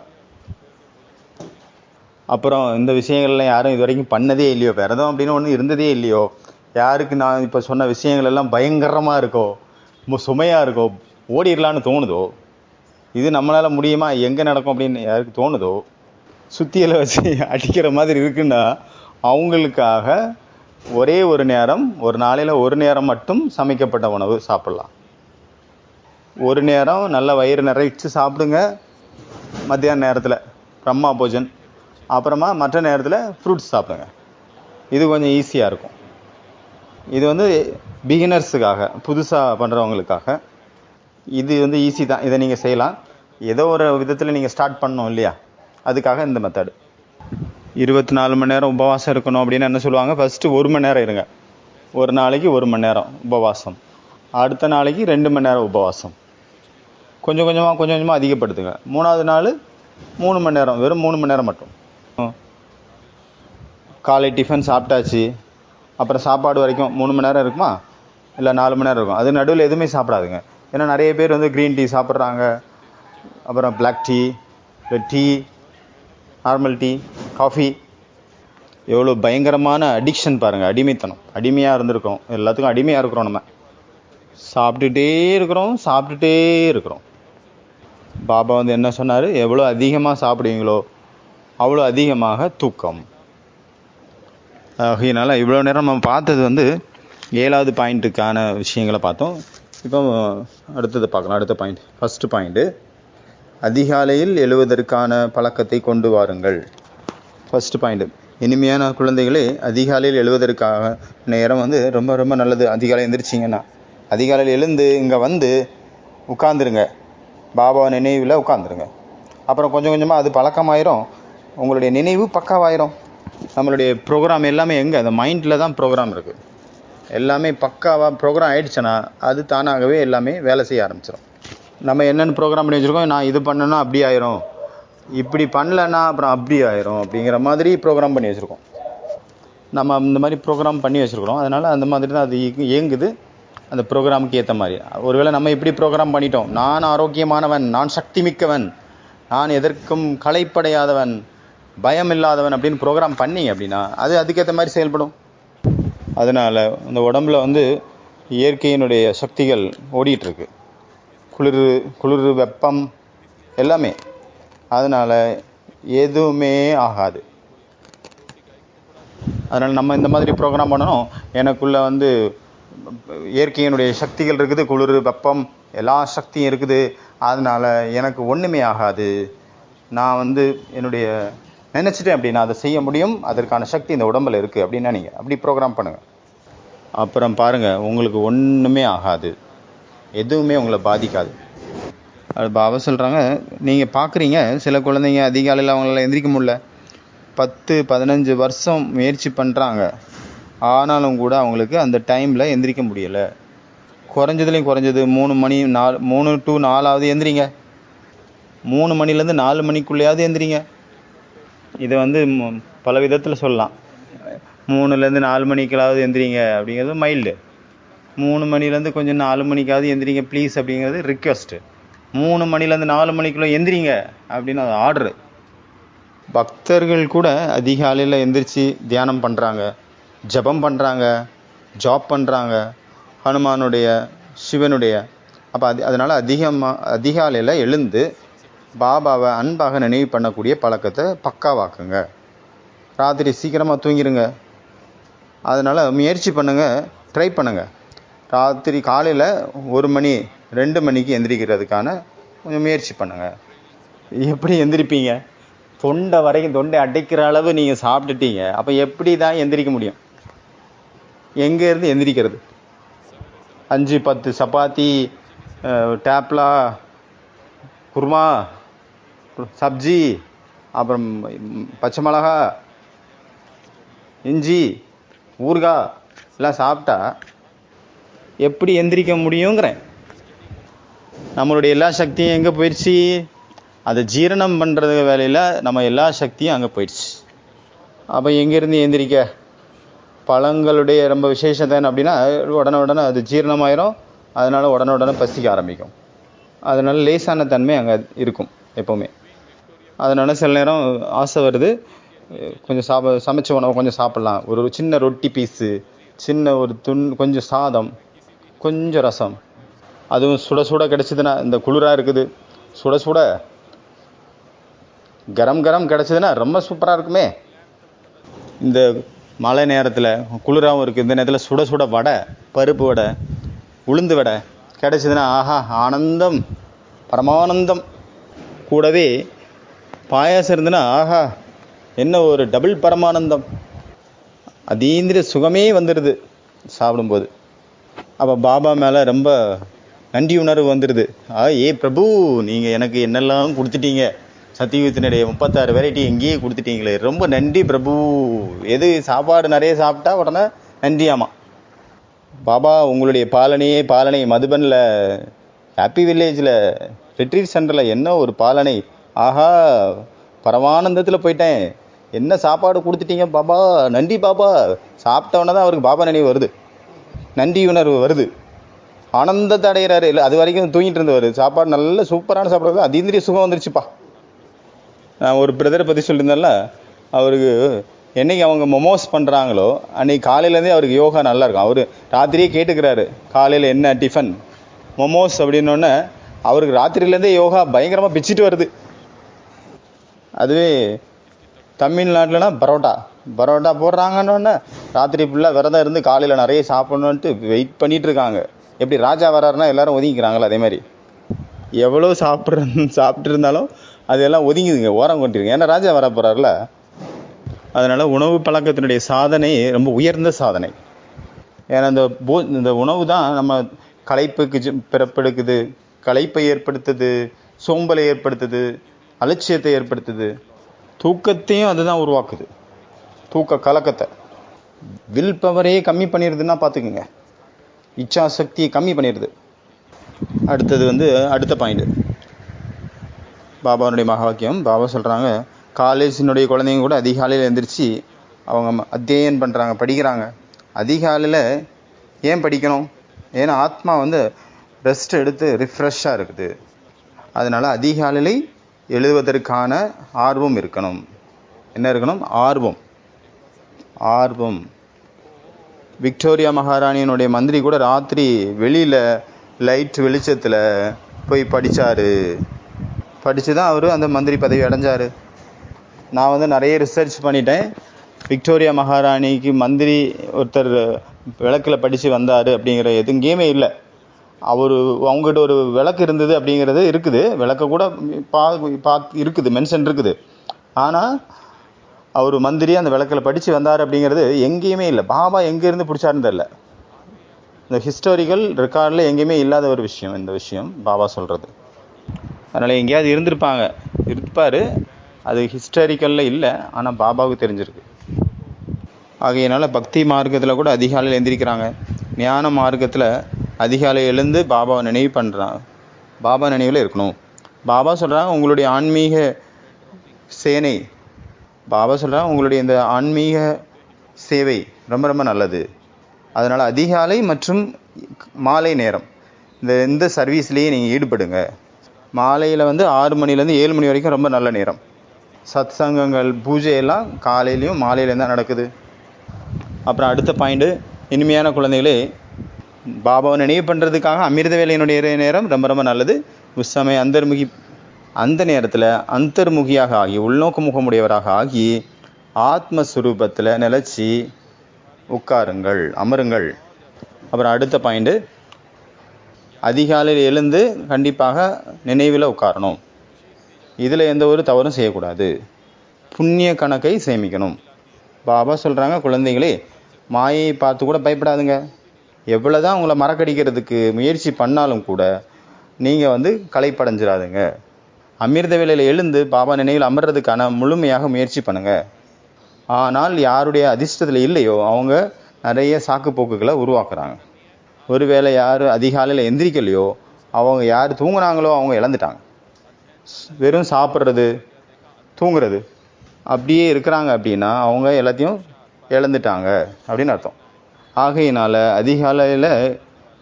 அப்புறம் இந்த விஷயங்கள்லாம் யாரும் இது வரைக்கும் பண்ணதே இல்லையோ, விரதம் அப்படின்னு ஒன்று இருந்ததே இல்லையோ, யாருக்கு நான் இப்போ சொன்ன விஷயங்கள் எல்லாம் பயங்கரமாக இருக்கோ, சுமையாக இருக்கோ, ஓடிடலான்னு தோணுதோ, இது நம்மளால் முடியுமா, எங்கே நடக்கும் அப்படின்னு யாருக்கு தோணுதோ, சுத்தியில் வச்சு அடிக்கிற மாதிரி இருக்குன்னா அவங்களுக்காக ஒரே ஒரு நேரம், ஒரு நாளையில் ஒரு நேரம் மட்டும் சமைக்கப்பட்ட உணவு சாப்பிட்லாம். ஒரு நேரம் நல்ல வயிறு நிறைச்சி சாப்பிடுங்க மத்தியான நேரத்தில், பிரம்மா போஜன். அப்புறமா மற்ற நேரத்தில் ஃப்ரூட்ஸ் சாப்பிடுங்க. இது கொஞ்சம் ஈஸியாக இருக்கும். இது வந்து பிகினர்ஸுக்காக, புதுசாக பண்ணுறவங்களுக்காக இது வந்து ஈஸி தான். இதை நீங்கள் செய்யலாம். ஏதோ ஒரு விதத்தில் நீங்கள் ஸ்டார்ட் பண்ணணும் இல்லையா, அதுக்காக இந்த மெத்தடு. 24 மணி நேரம் உபவாசம் இருக்கணும் அப்படின்னு என்ன சொல்லுவாங்க, ஃபஸ்ட்டு 1 மணி நேரம் இருங்க. ஒரு நாளைக்கு 1 மணி நேரம் உபவாசம், அடுத்த நாளைக்கு 2 மணி நேரம் உபவாசம். கொஞ்சம் கொஞ்சமாக அதிகப்படுத்துங்க. 3வது நாள் 3 மணி நேரம், வெறும் 3 மணி நேரம் மட்டும். காலை டிஃபன் சாப்பிட்டாச்சு, அப்புறம் சாப்பாடு வரைக்கும் 3 மணி நேரம் இருக்குமா, இல்லை 4 மணி நேரம் இருக்கும். அது நடுவில் எதுவுமே சாப்பிடாதுங்க. ஏன்னா நிறைய பேர் வந்து க்ரீன் டீ சாப்பிட்றாங்க, அப்புறம் black tea, tea, normal tea, coffee. எவ்வளோ பயங்கரமான அடிக்ஷன் பாருங்கள், அடிமைத்தனம். அடிமையாக இருந்திருக்கோம், எல்லாத்துக்கும் அடிமையாக இருக்கிறோம். நம்ம சாப்பிட்டுட்டே இருக்கிறோம். பாபா வந்து என்ன சொன்னார், எவ்வளோ அதிகமாக சாப்பிடுவீங்களோ அவ்வளோ அதிகமாக தூக்கம். ஆகையினால இவ்வளோ நேரம் நம்ம பார்த்தது வந்து 7வது பாயிண்ட்டுக்கான விஷயங்களை பார்த்தோம். இப்போ அடுத்தது பார்க்கலாம். அடுத்த பாயிண்ட், ஃபஸ்ட்டு பாயிண்ட்டு, அதிகாலையில் எழுவதற்கான பழக்கத்தை கொண்டு வாருங்கள். ஃபஸ்ட்டு பாயிண்ட்டு, இனிமையான குழந்தைகளே, அதிகாலையில் எழுவதற்காக நேரம் வந்து ரொம்ப ரொம்ப நல்லது. அதிகாலை எழுந்திரிச்சிங்கன்னா அதிகாலையில் எழுந்து இங்கே வந்து உட்காந்துருங்க, பாபா நினைவில் உட்காந்துருங்க. அப்புறம் கொஞ்சம் கொஞ்சமாக அது பழக்கமாயிரும், உங்களுடைய நினைவு பக்காவாயிரும். நம்மளுடைய ப்ரோக்ராம் எல்லாமே எங்கே, அந்த மைண்டில் தான் ப்ரோக்ராம் இருக்குது. எல்லாமே பக்காவாக ப்ரோக்ராம் ஆகிடுச்சுன்னா அது தானாகவே எல்லாமே வேலை செய்ய ஆரம்பிச்சிடும். நம்ம என்னென்னு ப்ரோக்ராம் பண்ணி வச்சுருக்கோம், நான் இது பண்ணேன்னா அப்படி ஆயிரும், இப்படி பண்ணலைன்னா அப்புறம் அப்படி ஆயிரும், அப்படிங்கிற மாதிரி ப்ரோக்ராம் பண்ணி வச்சுருக்கோம். நம்ம இந்த மாதிரி ப்ரோக்ராம் பண்ணி வச்சுருக்குறோம். அதனால் அந்த மாதிரி தான் அது இயங்குது, அந்த ப்ரோக்ராமுக்கு ஏற்ற மாதிரி. ஒருவேளை நம்ம இப்படி ப்ரோக்ராம் பண்ணிட்டோம், நான் ஆரோக்கியமானவன், நான் சக்தி மிக்கவன், நான் எதற்கும் களைப்படையாதவன், பயம் இல்லாதவன் அப்படின்னு ப்ரோக்ராம் பண்ணிங்க அப்படின்னா அது அதுக்கேற்ற மாதிரி செயல்படும். அதனால் அந்த உடம்பில் வந்து இயற்கையினுடைய சக்திகள் ஓடிட்டுருக்கு, குளிர் வெப்பம் எல்லாமே. அதனால் எதுவுமே ஆகாது. அதனால் நம்ம இந்த மாதிரி ப்ரோக்ராம் பண்ணணும். எனக்குள்ளே வந்து இயற்கையினுடைய சக்திகள் இருக்குது, குளிர் வெப்பம் எல்லா சக்தியும் இருக்குது, அதனால் எனக்கு ஒன்றுமே ஆகாது, நான் வந்து என்னுடைய நினச்சிட்டேன் அப்படின்னா அதை செய்ய முடியும், அதற்கான சக்தி இந்த உடம்பில் இருக்குது அப்படின்னா நீங்கள் அப்படி ப்ரோக்ராம் பண்ணுங்கள். அப்புறம் பாருங்கள், உங்களுக்கு ஒன்றுமே ஆகாது, எதுவுமே உங்களை பாதிக்காது. அது பாபா சொல்கிறாங்க, நீங்கள் பார்க்குறீங்க சில குழந்தைங்க அதிகாலையில் அவங்களால எந்திரிக்க முடியல, 10-15 வருஷம் முயற்சி பண்ணுறாங்க, ஆனாலும் கூட அவங்களுக்கு அந்த டைமில் எந்திரிக்க முடியலை. குறைஞ்சதுலேயும் குறைஞ்சது 3 to 4 எந்திரிங்க, 3 மணிலேருந்து 4 மணிக்குள்ளேயாவது எந்திரிங்க. இதை வந்து பல விதத்தில் சொல்லலாம். 3லேருந்து 4 மணிக்கெல்லாவது எந்திரிங்க அப்படிங்கிறது மைல்டு, 3 மணிலேருந்து கொஞ்சம் 4 மணிக்காவது எந்திரிங்க ப்ளீஸ் அப்படிங்கிறது ரிக்வெஸ்ட்டு. 3 மணிலேருந்து 4 மணிக்குள்ளே எந்திரிங்க அப்படின்னு அது ஆர்டரு. பக்தர்கள் கூட அதிகாலையில் எந்திரிச்சு தியானம் பண்ணுறாங்க, ஜபம் பண்ணுறாங்க, ஜாப் பண்ணுறாங்க, ஹனுமானுடைய, சிவனுடைய. அப்போ அதனால் அதிகாலையில் எழுந்து பாபாவை அன்பாக நினைவு பண்ணக்கூடிய பழக்கத்தை பக்காவாக்குங்க. ராத்திரி சீக்கிரமாக தூங்கிடுங்க. அதனால் முயற்சி பண்ணுங்கள், ட்ரை பண்ணுங்கள். ராத்திரி காலையில் 1 மணி 2 மணிக்கு எந்திரிக்கிறதுக்கான கொஞ்சம் முயற்சி பண்ணுங்கள். எப்படி எந்திரிப்பீங்க? தொண்டை அடைக்கிற அளவு நீங்கள் சாப்பிட்டுட்டீங்க. அப்போ எப்படி தான் எந்திரிக்க முடியும்? எங்கேருந்து எந்திரிக்கிறது? 5-10 சப்பாத்தி, டேப்லா, குருமா, சப்ஜி, அப்புறம் பச்சை மிளகா, இஞ்சி, ஊறுகாய் எல்லாம் சாப்பிட்டா எப்படி எந்திரிக்க முடியுங்கிறேன். நம்மளுடைய எல்லா சக்தியும் எங்கே போயிடுச்சு? அதை ஜீரணம் பண்ணுறது வேலையில் நம்ம எல்லா சக்தியும் அங்கே போயிடுச்சு. அப்போ எங்கேருந்து எந்திரிக்க? பழங்களுடைய ரொம்ப விசேஷம் தானே அப்படின்னா உடனே அது ஜீரணமாயிரும். அதனால் உடனே பசிக்க ஆரம்பிக்கும். அதனால் லேசான தன்மை அங்கே இருக்கும் எப்போவுமே. அதனால் சில நேரம் ஆசை வருது, கொஞ்சம் சமைச்ச உணவு கொஞ்சம் சாப்பிட்லாம். ஒரு சின்ன ரொட்டி பீஸு, சின்ன ஒரு கொஞ்சம் சாதம், கொஞ்சம் ரசம், அதுவும் சுட கிடச்சிதுன்னா, இந்த குளிராக இருக்குது, சுட கரம் கிடச்சிதுன்னா ரொம்ப சூப்பராக இருக்குமே. இந்த மழை நேரத்தில் குளிராகவும் இருக்குது, இந்த நேரத்தில் சுட வடை, பருப்பு வடை, உளுந்து வடை கிடச்சிதுன்னா ஆஹா ஆனந்தம், பரமானந்தம். கூடவே பாயாசம் இருந்துன்னா ஆஹா என்ன ஒரு டபுள் பரமானந்தம். அதீந்திர சுகமே வந்துடுது சாப்பிடும்போது. அப்போ பாபா மேலே ரொம்ப நன்றி உணர்வு வந்துடுது. ஏ பிரபு, நீங்கள் எனக்கு என்னெல்லாம் கொடுத்துட்டீங்க, சத்தியுகத்தினுடைய 36 வெரைட்டி எங்கேயே கொடுத்துட்டீங்களே, ரொம்ப நன்றி பிரபு. எது சாப்பாடு நிறைய சாப்பிட்டா உடனே நன்றியாமா. பாபா உங்களுடைய பாலனை மதுபனில் ஹாப்பி வில்லேஜில் ரிட்ரீட் சென்டரில் என்ன ஒரு பாலனை, ஆஹா பரமானந்தத்தில் போயிட்டேன், என்ன சாப்பாடு கொடுத்துட்டீங்க பாபா, நன்றி பாபா. சாப்பிட்டவொன்னே தான் அவருக்கு பாபா நினைவு வருது, நன்றி உணர்வு வருது, ஆனந்தத்தை அடைகிறாரு. இல்லை அது வரைக்கும் தூங்கிட்டு இருந்தவர், சாப்பாடு நல்ல சூப்பரான சாப்பாடு, அதீந்திரிய சுகம் வந்துருச்சுப்பா. நான் ஒரு பிரதரை பற்றி சொல்லியிருந்தேன்ல, அவருக்கு என்றைக்கு அவங்க மொமோஸ் பண்ணுறாங்களோ அன்றைக்கி காலையிலேருந்தே அவருக்கு யோகா நல்லா இருக்கும். அவர் ராத்திரியே கேட்டுக்கிறாரு, காலையில் என்ன டிஃபன், மொமோஸ் அப்படின்னோடனே அவருக்கு ராத்திரியிலேருந்தே யோகா பயங்கரமாக பிச்சுட்டு வருது. அதுவே தமிழ்நாட்டில்னா பரோட்டா போடுறாங்கன்னொன்னே ராத்திரி ஃபுல்லாக விரதம் இருந்து காலையில் நிறைய சாப்பிட்ணுன்ட்டு வெயிட் பண்ணிகிட்டு இருக்காங்க. எப்படி ராஜா வராருன்னா எல்லோரும் ஒதுங்கிக்கிறாங்களோ அதே மாதிரி எவ்வளோ சாப்பிட்டு இருந்தாலும் அதெல்லாம் ஒதுங்கிதுங்க, ஓரம் கொண்டிருங்க. ஏன்னா ராஜா வர போகிறார்ல. அதனால் உணவு பழக்கத்தினுடைய சாதனை ரொம்ப உயர்ந்த சாதனை. ஏன்னா இந்த உணவு தான் நம்ம களைப்புக்கு பிறப்பெடுக்குது, களைப்பை ஏற்படுத்துது, சோம்பலை ஏற்படுத்துது, அலட்சியத்தை ஏற்படுத்துது, தூக்கத்தையும் அதுதான் உருவாக்குது. தூக்க கலக்கத்தை, வில் பவரையே கம்மி பண்ணிடுதுன்னா பார்த்துக்குங்க, இச்சா சக்தியை கம்மி பண்ணிடுது. அடுத்தது அடுத்த பாயிண்ட், பாபாவுடைய மகா வாக்கியம். பாபா சொல்கிறாங்க, காலேஜினுடைய குழந்தைங்க கூட அதிகாலையில் எழுந்திரிச்சு அவங்க அத்தியனம் பண்ணுறாங்க, படிக்கிறாங்க. அதிகாலையில் ஏன் படிக்கணும்? ஏன்னா ஆத்மா ரெஸ்ட் எடுத்து ரிஃப்ரெஷ்ஷாக இருக்குது. அதனால் அதிகாலையில் எழுதுவதற்கான ஆர்வம் இருக்கணும். என்ன இருக்கணும்? ஆர்வம். விக்டோரியா மகாராணியினுடைய மந்திரி கூட ராத்திரி வெளியில் லைட் வெளிச்சத்தில் போய் படித்து தான் அவர் அந்த மந்திரி பதவி அடைஞ்சார். நான் நிறைய ரிசர்ச் பண்ணிட்டேன். விக்டோரியா மகாராணிக்கு மந்திரி ஒருத்தர் விளக்கில் படித்து வந்தார் அப்படிங்கிற எதுங்கேயுமே இல்லை. அவங்ககிட்ட ஒரு விளக்கு இருந்தது அப்படிங்கிறது இருக்குது, விளக்க கூட இருக்குது, மென்ஷன் இருக்குது. ஆனால் அவர் மந்திரி அந்த விளக்கில் படித்து வந்தார் அப்படிங்கிறது எங்கேயுமே இல்லை. பாபா எங்கேருந்து பிடிச்சாருன்னு தெரியல. இந்த ஹிஸ்டாரிக்கல் ரெக்கார்டில் எங்கேயுமே இல்லாத ஒரு விஷயம் இந்த விஷயம் பாபா சொல்கிறது. அதனால் எங்கேயாவது இருப்பார், அது ஹிஸ்டாரிக்கலில் இல்லை, ஆனால் பாபாவுக்கு தெரிஞ்சிருக்கு. ஆகையினால் பக்தி மார்க்கத்தில் கூட அதிகாலையில் எழுந்திரிக்கிறாங்க. ஞான மார்க்கத்தில் அதிகாலை எழுந்து பாபாவை நினைவு பண்ணுறாங்க. பாபா நினைவில் இருக்கணும். பாபா சொல்கிறாங்க, உங்களுடைய ஆன்மீக சேனை, பாபா சொல்கிறாங்க உங்களுடைய இந்த ஆன்மீக சேவை ரொம்ப ரொம்ப நல்லது. அதனால் அதிகாலை மற்றும் மாலை நேரம் இந்த சர்வீஸ்லேயே நீங்கள் ஈடுபடுங்க. மாலையில் 6 மணிலேருந்து 7 மணி வரைக்கும் ரொம்ப நல்ல நேரம். சத் சங்கங்கள் பூஜையெல்லாம் காலையிலையும் மாலையிலேயும் தான் நடக்குது. அப்புறம் அடுத்த பாயிண்ட்டு, இனிமையான குழந்தைகளே, பாபாவை நினைவு பண்ணுறதுக்காக அமிர்த வேலையினுடைய நேரம் ரொம்ப ரொம்ப நல்லது. உஸ்ஸமய அந்தர்முகி, அந்த நேரத்தில் அந்தர்முகியாக ஆகி உள்நோக்கு முகமுடையவராக ஆகி ஆத்மஸ்வரூபத்தில் நிலச்சி உட்காருங்கள், அமருங்கள். அப்புறம் அடுத்த பாயிண்ட்டு, அதிகாலையில் எழுந்து கண்டிப்பாக நினைவில் உட்காரணும். இதில் எந்த ஒரு தவறும் செய்யக்கூடாது. புண்ணிய கணக்கை சேமிக்கணும். பாபா சொல்கிறாங்க, குழந்தைகளே மாயை பார்த்து கூட பயப்படாதுங்க. எவ்வளோ தான் உங்களை மறக்கடிக்கிறதுக்கு முயற்சி பண்ணாலும் கூட நீங்கள் களைப்படைஞ்சிடாதுங்க. அமிர்த வேளையில் எழுந்து பாபா நினைவில் அமர்றதுக்கான முழுமையாக முயற்சி பண்ணுங்கள். ஆனால் யாருடைய அதிர்ஷ்டத்தில் இல்லையோ அவங்க நிறைய சாக்கு போக்குகளை உருவாக்குறாங்க. ஒருவேளை யார் அதிகாலையில் எந்திரிக்கலையோ, அவங்க யார் தூங்குனாங்களோ அவங்க இழந்துட்டாங்க. வெறும் சாப்பிட்றது தூங்குறது அப்படியே இருக்கிறாங்க அப்படின்னா அவங்க எல்லாத்தையும் இழந்துட்டாங்க அப்படின்னு அர்த்தம். ஆகையினால் அதிகாலையில்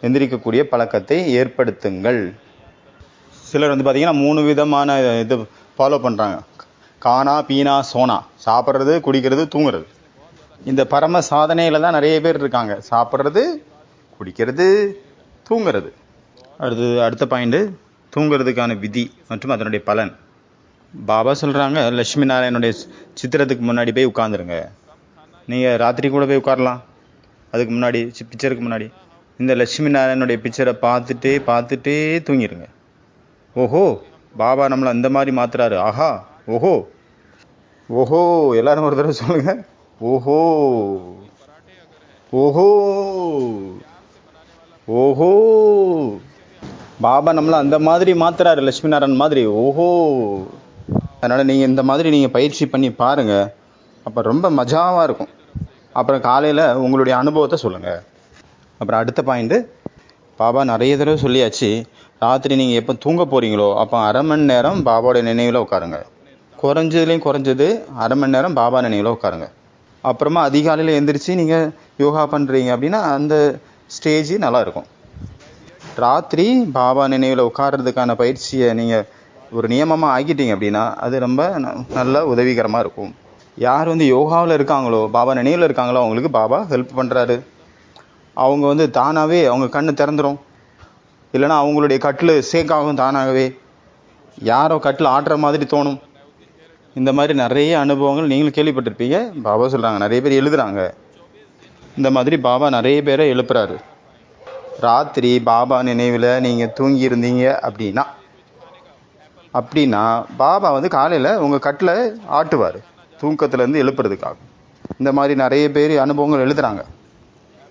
எந்திரிக்கக்கூடிய பழக்கத்தை ஏற்படுத்துங்கள். சிலர் பார்த்திங்கன்னா 3 விதமான இது ஃபாலோ பண்ணுறாங்க. கானா, பீனா, சோனா. சாப்பிட்றது, குடிக்கிறது, தூங்குறது. இந்த பரம சாதனையில் தான் நிறைய பேர் இருக்காங்க. சாப்பிட்றது, குடிக்கிறது, தூங்குறது. அடுத்த பாயிண்ட்டு, தூங்குறதுக்கான விதி மற்றும் அதனுடைய பலன். பாபா சொல்கிறாங்க, லட்சுமி நாராயணனுடைய சித்திரத்துக்கு முன்னாடி போய் உட்காந்துருங்க. நீங்கள் ராத்திரி கூட போய் உட்காரலாம். அதுக்கு முன்னாடி பிக்சருக்கு முன்னாடி இந்த லட்சுமி நாராயணனுடைய பிக்சரை பார்த்துட்டே தூங்கிடுங்க. ஓஹோ, பாபா நம்மளை அந்த மாதிரி மாத்துறாரு. ஆஹா, ஓஹோ ஓஹோ, எல்லாரும் ஒரு தடவை சொல்லுங்க. ஓஹோ ஓஹோ ஓஹோ, பாபா நம்மளை அந்த மாதிரி மாத்துறாரு, லட்சுமி நாராயணன் மாதிரி. ஓஹோ. அதனால் நீங்கள் இந்த மாதிரி நீங்கள் பயிற்சி பண்ணி பாருங்கள். அப்போ ரொம்ப மஜாவாக இருக்கும். அப்புறம் காலையில் உங்களுடைய அனுபவத்தை சொல்லுங்கள். அப்புறம் அடுத்த பாயிண்ட்டு, பாபா நிறைய தடவை சொல்லியாச்சு, ராத்திரி நீங்கள் எப்போ தூங்க போகிறீங்களோ அப்போ 1/2 மணி நேரம் பாபாவோட நினைவில் உட்காருங்க. குறைஞ்சதுலேயும் குறைஞ்சது 1/2 மணி நேரம் பாபா நினைவில் உட்காருங்க. அப்புறமா அதிகாலையில் எழுந்திரிச்சு நீங்கள் யோகா பண்ணுறீங்க அப்படின்னா அந்த ஸ்டேஜ் நல்லாயிருக்கும். ராத்திரி பாபா நினைவில் உட்கார்றதுக்கான பயிற்சியை நீங்கள் ஒரு நியமமாக ஆக்கிட்டீங்க அப்படின்னா அது ரொம்ப நல்ல உதவிகரமாக இருக்கும். யார் யோகாவில் இருக்காங்களோ, பாபா நினைவில் இருக்காங்களோ அவங்களுக்கு பாபா ஹெல்ப் பண்ணுறாரு. அவங்க தானாகவே அவங்க கண்ணு திறந்துடும். இல்லைனா அவங்களுடைய கட்டில் சேக்காகும் தானாகவே. யாரோ கட்டில் ஆட்டுற மாதிரி தோணும். இந்த மாதிரி நிறைய அனுபவங்கள் நீங்களும் கேள்விப்பட்டிருப்பீங்க. பாபா சொல்கிறாங்க, நிறைய பேர் எழுதுகிறாங்க. இந்த மாதிரி பாபா நிறைய பேரை எழுப்புறாரு. ராத்திரி பாபா நினைவில் நீங்கள் தூங்கியிருந்தீங்க அப்படின்னா பாபா காலையில் உங்கள் கட்டில் ஆட்டுவார், தூக்கத்துலேருந்து எழுப்புறதுக்காக. இந்த மாதிரி நிறைய பேர் அனுபவங்கள் எழுதுகிறாங்க.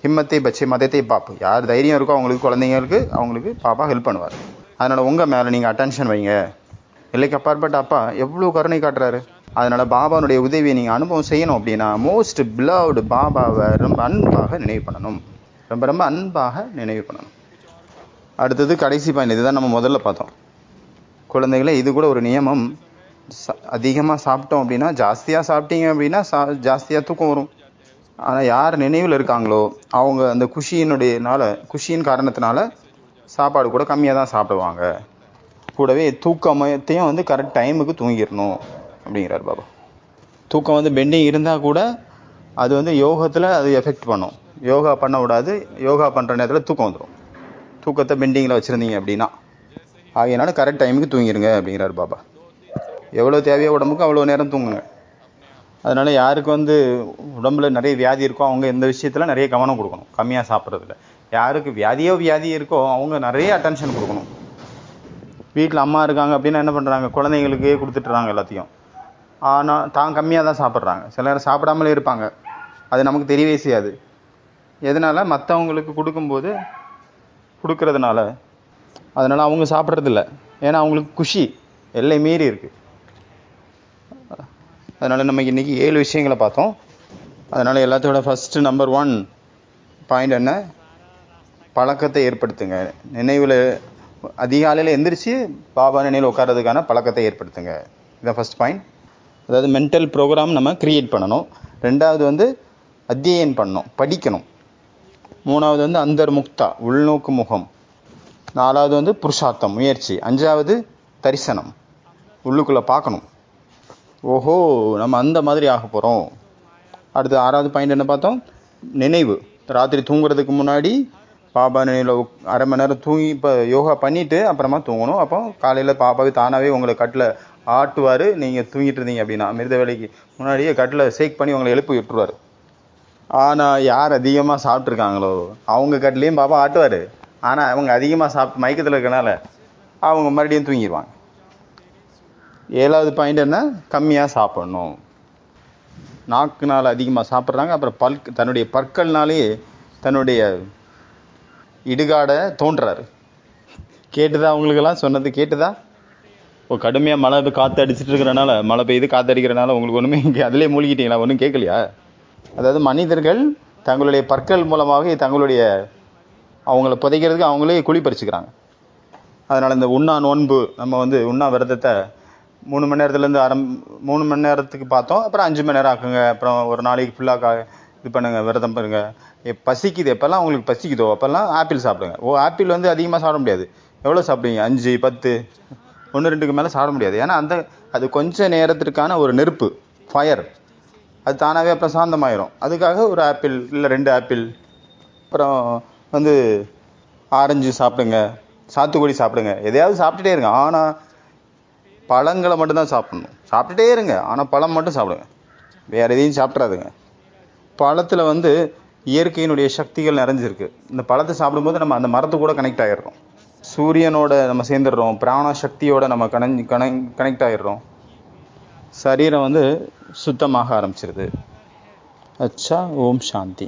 ஹிம்மத்தை பச்சை மதத்தை பாப்பு. யார் தைரியம் இருக்கோ அவங்களுக்கு, குழந்தைங்களுக்கு, அவங்களுக்கு பாப்பா ஹெல்ப் பண்ணுவார். அதனால் உங்கள் மேலே நீங்கள் அட்டென்ஷன் வைங்க. இல்லைக்கு அப்பாற்பட்ட அப்பா எவ்வளோ கருணை காட்டுறாரு. அதனால் பாபாவுடைய உதவியை நீங்கள் அனுபவம் செய்யணும் அப்படின்னா மோஸ்ட் பிலவ்டு பாபாவை ரொம்ப அன்பாக நினைவு பண்ணணும். ரொம்ப ரொம்ப அன்பாக நினைவு பண்ணணும். அடுத்தது கடைசி பாயிண்ட், இதுதான் நம்ம முதல்ல பார்த்தோம். குழந்தைகளே, இது கூட ஒரு நியமம். அதிகமாக சாப்பிட்டோம் அப்படின்னா, ஜாஸ்தியாக சாப்பிட்டீங்க அப்படின்னா ஜாஸ்தியாக தூக்கம் வரும். ஆனால் யார் நினைவில் இருக்காங்களோ அவங்க அந்த குஷியின் காரணத்தினால சாப்பாடு கூட கம்மியாக தான் சாப்பிடுவாங்க. கூடவே தூக்கத்தையும் கரெக்ட் டைமுக்கு தூங்கிடணும் அப்படிங்கிறார் பாபா. தூக்கம் பெண்டிங் இருந்தால் கூட அது யோகத்தில் அது எஃபெக்ட் பண்ணும். யோகா பண்ண விடாது. யோகா பண்ணுற நேரத்தில் தூக்கம் வந்துடும். தூக்கத்தை பெண்டிங்கில் வச்சுருந்தீங்க அப்படின்னா. ஆகையினால கரெக்ட் டைமுக்கு தூங்கிடுங்க அப்படிங்கிறார் பாபா. எவ்வளோ தேவையோ உடம்புக்கு அவ்வளோ நேரம் தூங்குங்க. அதனால் யாருக்கு உடம்புல நிறைய வியாதி இருக்கோ அவங்க இந்த விஷயத்தில் நிறைய கவனம் கொடுக்கணும், கம்மியாக சாப்பிட்றதுல. யாருக்கு வியாதி இருக்கோ அவங்க நிறைய அட்டென்ஷன் கொடுக்கணும். வீட்டில் அம்மா இருக்காங்க அப்படின்னா என்ன பண்ணுறாங்க, குழந்தைங்களுக்கே கொடுத்துட்றாங்க எல்லாத்தையும். ஆனால் தான் கம்மியாக தான் சாப்பிட்றாங்க. சில நேரம் சாப்பிடாமலே இருப்பாங்க. அது நமக்கு தெரியவே செய்யாது. எதனால், மற்றவங்களுக்கு கொடுக்கறதுனால. அதனால் அவங்க சாப்பிட்றதில்ல. ஏன்னா அவங்களுக்கு குஷி எல்லை மீறி இருக்குது. அதனால் நம்ம இன்றைக்கி 7 விஷயங்களை பார்த்தோம். அதனால் எல்லாத்தோட ஃபஸ்ட்டு நம்பர் 1 பாயிண்ட் என்ன, பழக்கத்தை ஏற்படுத்துங்க. நினைவில் அதிகாலையில் எந்திரிச்சு பாபா நினைவில் உட்கார்றதுக்கான பழக்கத்தை ஏற்படுத்துங்க. இதான் ஃபஸ்ட் பாயிண்ட். அதாவது மென்டல் ப்ரோக்ராம் நம்ம க்ரியேட் பண்ணணும். 2வது அத்தியனம் பண்ணணும், படிக்கணும். 3வது அந்தர்முக்தா, உள்நோக்கு முகம். 4வது புருஷார்த்தம், முயற்சி. 5வது தரிசனம், உள்ளுக்குள்ளே பார்க்கணும். ஓஹோ, நம்ம அந்த மாதிரி ஆக போகிறோம். அடுத்து 6வது பாயிண்ட் என்ன பார்த்தோம், நினைவு. ராத்திரி தூங்குறதுக்கு முன்னாடி பாபா நினைவில் அரை மணி நேரம் தூங்கி இப்போ யோகா பண்ணிவிட்டு அப்புறமா தூங்கணும். அப்போ காலையில் பாபாவே தானாகவே உங்களை கட்டில் ஆட்டுவார். நீங்கள் தூங்கிட்டு இருந்தீங்க அப்படின்னா மிருத வேலைக்கு முன்னாடியே கட்டில் ஷேக் பண்ணி உங்களை எழுப்பி விட்டுருவார். ஆனால் யார் அதிகமாக சாப்பிட்ருக்காங்களோ அவங்க கட்டிலையும் பாபா ஆட்டுவார். ஆனால் அவங்க அதிகமாக சாப்பிட்டு மயக்கத்தில் இருக்கனால அவங்க மறுபடியும் தூங்கிடுவாங்க. 7வது பாயிண்ட் என்ன, கம்மியாக சாப்பிடணும். நாக்குனால் அதிகமாக சாப்பிட்றாங்க. அப்புறம் தன்னுடைய பற்கள்னாலே தன்னுடைய இடுகாடை தோன்றுறாரு. கேட்டுதா அவங்களுக்கெல்லாம் சொன்னது கேட்டுதா? கடுமையாக மழை காற்று அடிச்சுட்டு இருக்கிறனால, மழை பெய்யுது காற்று அடிக்கிறனால உங்களுக்கு ஒன்றுமே அதிலே மூழ்கிட்டீங்களா? ஒன்றும் கேட்கலையா? அதாவது மனிதர்கள் தங்களுடைய பற்கள் மூலமாக அவங்கள புதைக்கிறதுக்கு அவங்களே குழி பறிச்சுக்கிறாங்க. அதனால் இந்த உண்ணா நோன்பு நம்ம உண்ணா விரதத்தை 3 மணி நேரத்துலேருந்து 3 மணி நேரத்துக்கு பார்த்தோம். அப்புறம் 5 மணி நேரம் ஆக்குங்க. அப்புறம் ஒரு நாளைக்கு ஃபுல்லாக இது பண்ணுங்கள், விரதம் பண்ணுங்க. பசிக்குது, எப்போல்லாம் உங்களுக்கு பசிக்குதோ அப்போல்லாம் ஆப்பிள் சாப்பிடுங்க. ஆப்பிள் அதிகமாக சாப்பிட முடியாது. எவ்வளோ சாப்பிடுவீங்க? 5, 10, 1, 2க்கு மேலே சாப்பிட முடியாது. ஏன்னா அது கொஞ்ச நேரத்திற்கான ஒரு நெருப்பு, ஃபயர். அது தானாகவே அப்புறம் சாந்தமாயிரும். அதுக்காக ஒரு ஆப்பிள் இல்லை 2 ஆப்பிள், அப்புறம் ஆரஞ்சு சாப்பிடுங்க, சாத்துக்குடி சாப்பிடுங்க. எதையாவது சாப்பிட்டுட்டே இருங்க. ஆனால் பழங்களை மட்டும்தான் சாப்பிடணும். சாப்பிட்டுட்டே இருங்க, ஆனால் பழம் மட்டும் சாப்பிடுங்க, வேறு எதையும் சாப்பிட்றாதுங்க. பழத்தில் இயற்கையினுடைய சக்திகள் நிறைஞ்சிருக்கு. இந்த பழத்தை சாப்பிடும்போது நம்ம அந்த மரத்து கூட கனெக்ட் ஆகிடுறோம். சூரியனோட நம்ம சேர்ந்துடுறோம். பிராண சக்தியோடு நம்ம கனெக்ட் ஆகிடுறோம். சரீரம் சுத்தமாக ஆரம்பிச்சிருது. அச்சா, ஓம் சாந்தி.